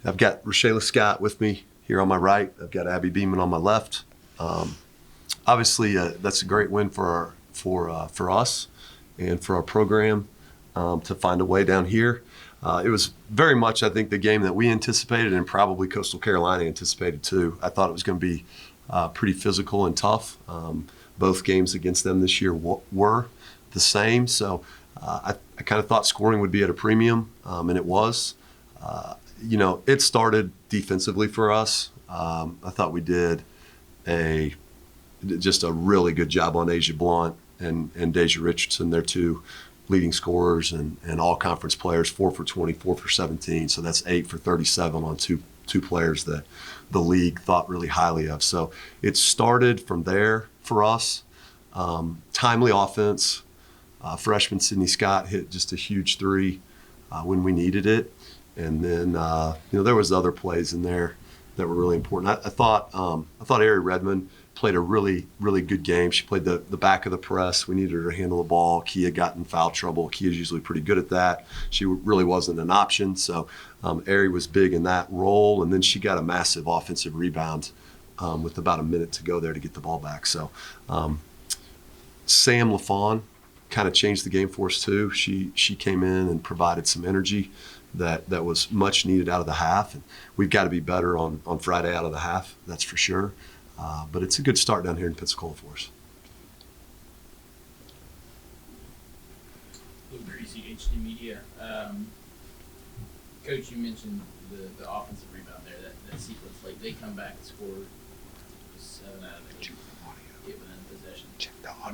I've got Rashayla Scott with me here on my right. I've got Abby Beeman on my left. Obviously, that's a great win for us and for our program to find a way down here. It was very much, I think, the game that we anticipated and probably Coastal Carolina anticipated too. I thought it was going to be pretty physical and tough. Both games against them this year were the same, so I kind of thought scoring would be at a premium, and it was. It started defensively for us. I thought we did just a really good job on Asia Blunt and Deja Richardson. They're two leading scorers and all-conference players, 4 for 20, 4 for 17. So that's 8 for 37 on two players that the league thought really highly of. So it started from there for us. Timely offense. Freshman Sydney Scott hit just a huge three when we needed it. And then, there was other plays in there that were really important. I thought Ari Redmond played a really, really good game. She played the back of the press. We needed her to handle the ball. Kia got in foul trouble. Kia's usually pretty good at that. She really wasn't an option. So Ari was big in that role. And then she got a massive offensive rebound with about a minute to go there to get the ball back. So Sam LaFawn kind of changed the game for us too. She came in and provided some energy that was much needed out of the half. And we've got to be better on Friday out of the half, that's for sure. But it's a good start down here in Pensacola for us. Luke Greasy, HD Media. Coach, you mentioned the offensive rebound there, that sequence. Like, they come back and score 7 out of 8, get within possession.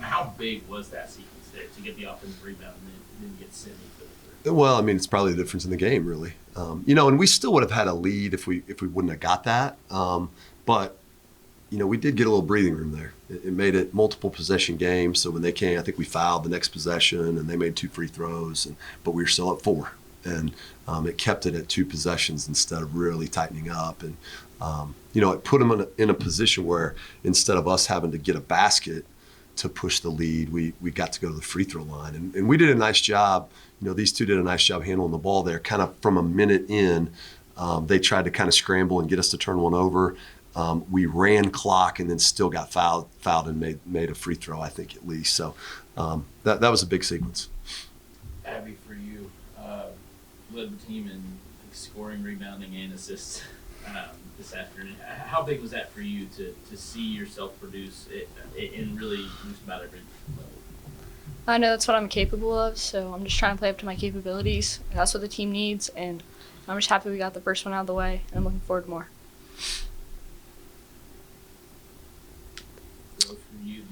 How big was that sequence there to get the offensive rebound and then get Sydney for the third? Well, I mean, it's probably the difference in the game, really. And we still would have had a lead if we wouldn't have got that. But we did get a little breathing room there. It made it multiple possession games. So when they came, I think we fouled the next possession, and they made 2 free throws, but we were still at 4. And it kept it at 2 possessions instead of really tightening up. And, it put them in a position where instead of us having to get a basket to push the lead, we got to go to the free throw line. And we did a nice job. These two did a nice job handling the ball there. Kind of from a minute in, they tried to kind of scramble and get us to turn one over. We ran clock and then still got fouled and made a free throw, I think, at least. So that was a big sequence. Abby, for you, led the team in scoring, rebounding, and assists this afternoon. How big was that for you to see yourself produce it in really just about every level? I know that's what I'm capable of, so I'm just trying to play up to my capabilities. That's what the team needs, and I'm just happy we got the first one out of the way, and I'm looking forward to more. For you,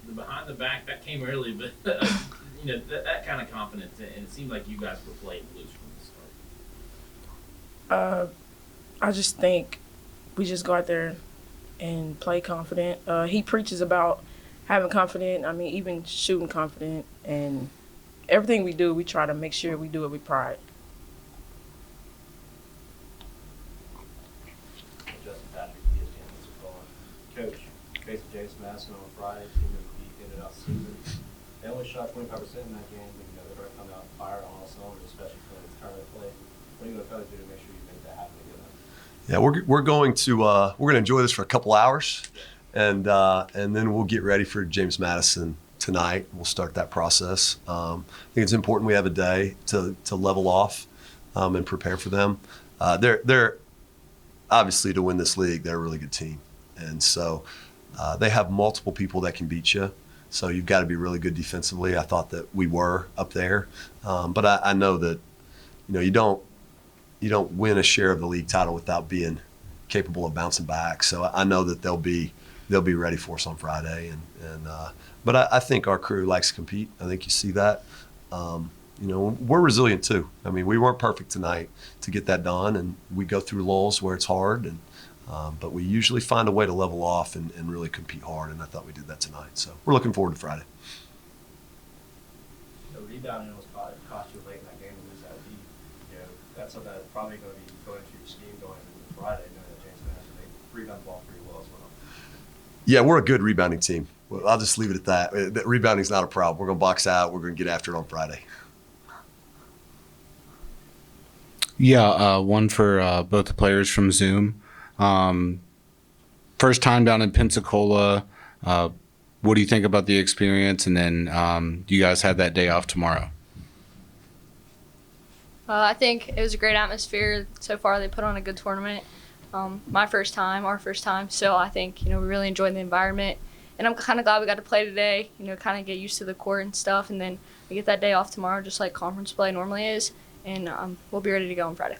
the behind the back, that came early, but that kind of confidence, and it seemed like you guys were playing loose from the start. I just think we just go out there and play confident. He preaches about having confidence, even shooting confident, and everything we do, we try to make sure we do it with pride. Justin Patrick, ESPN Pensacola. Coach, faced James Madison on Friday, team of the week, ended out season. They only shot 25% in that game, but they're going to come out fire on all cylinders, especially for the tournament play. What are you going to try to do to make sure you make that happen again? Yeah, we're going to enjoy this for a couple hours, and then we'll get ready for James Madison tonight. We'll start that process. I think it's important we have a day to level off and prepare for them. They're obviously, to win this league, they're a really good team, and so they have multiple people that can beat you. So you've got to be really good defensively. I thought that we were up there, but I know that you don't win a share of the league title without being capable of bouncing back. So I know that they'll be ready for us on Friday, but I think our crew likes to compete. I think you see that. We're resilient too. We weren't perfect tonight to get that done, and we go through lulls where it's hard, but we usually find a way to level off and really compete hard, and I thought we did that tonight. So we're looking forward to Friday. The rebounding was cost you late in that game to lose that lead. That's something that's probably going to be going into your scheme going into Friday, knowing that James Madison, they rebound the ball pretty well as well. Yeah, we're a good rebounding team. Well, I'll just leave it at that. Rebounding's not a problem. We're going to box out. We're going to get after it on Friday. Yeah, one for both the players from Zoom. First time down in Pensacola. What do you think about the experience? And then you guys had that day off tomorrow. I think it was a great atmosphere so far. They put on a good tournament. Our first time. So I think, we really enjoyed the environment. And I'm kind of glad we got to play today, kind of get used to the court and stuff. And then we get that day off tomorrow, just like conference play normally is. And we'll be ready to go on Friday.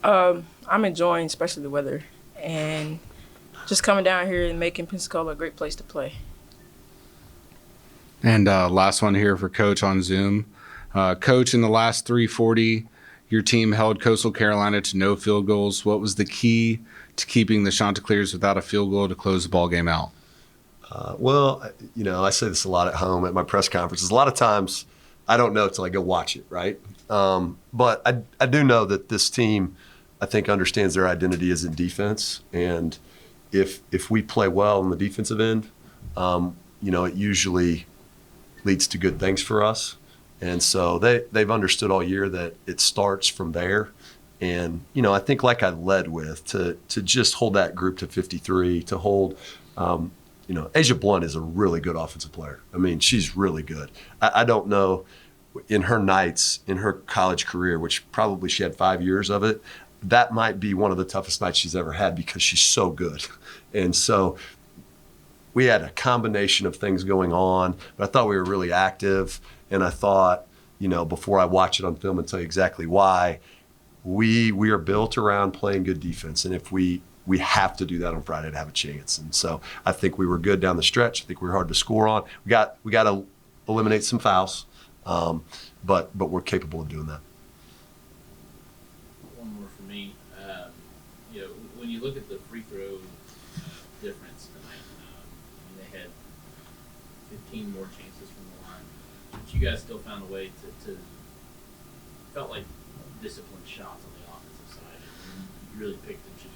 I'm enjoying, especially the weather, and just coming down here and making Pensacola a great place to play. And last one here for Coach on Zoom. Coach, in the last 340, your team held Coastal Carolina to no field goals. What was the key to keeping the Chanticleers without a field goal to close the ball game out? Well, I say this a lot at home at my press conferences. A lot of times I don't know till I go watch it, right? But I do know that this team, I think, understands their identity as in defense. And if we play well on the defensive end, it usually leads to good things for us. And so they've understood all year that it starts from there. And, I think like I led with, to just hold that group to 53, to hold, Asia Blunt is a really good offensive player. I mean, she's really good. I don't know, in her nights, in her college career, which probably she had 5 years of it, that might be one of the toughest nights she's ever had because she's so good. And so we had a combination of things going on, but I thought we were really active. And I thought, before I watch it on film and tell you exactly why, we are built around playing good defense. And if we have to do that on Friday to have a chance. And so I think we were good down the stretch. I think we were hard to score on. We got to eliminate some fouls, but we're capable of doing that. One more for me. When you look at the free throw difference tonight, they had 15 more chances from the line, but you guys still found a way to felt like disciplined shots on the offensive side. And you really picked and choose.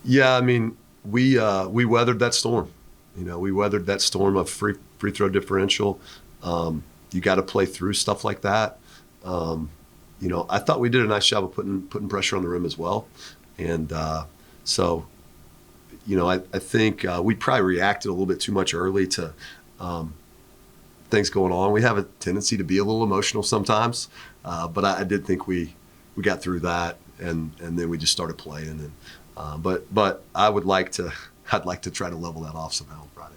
Yeah, I mean, we weathered that storm. We weathered that storm of free throw differential. You got to play through stuff like that. I thought we did a nice job of putting pressure on the rim as well. And so, I think we probably reacted a little bit too much early to things going on. We have a tendency to be a little emotional sometimes, but I did think we got through that, and then we just started playing. And but I'd like to try to level that off somehow on Friday.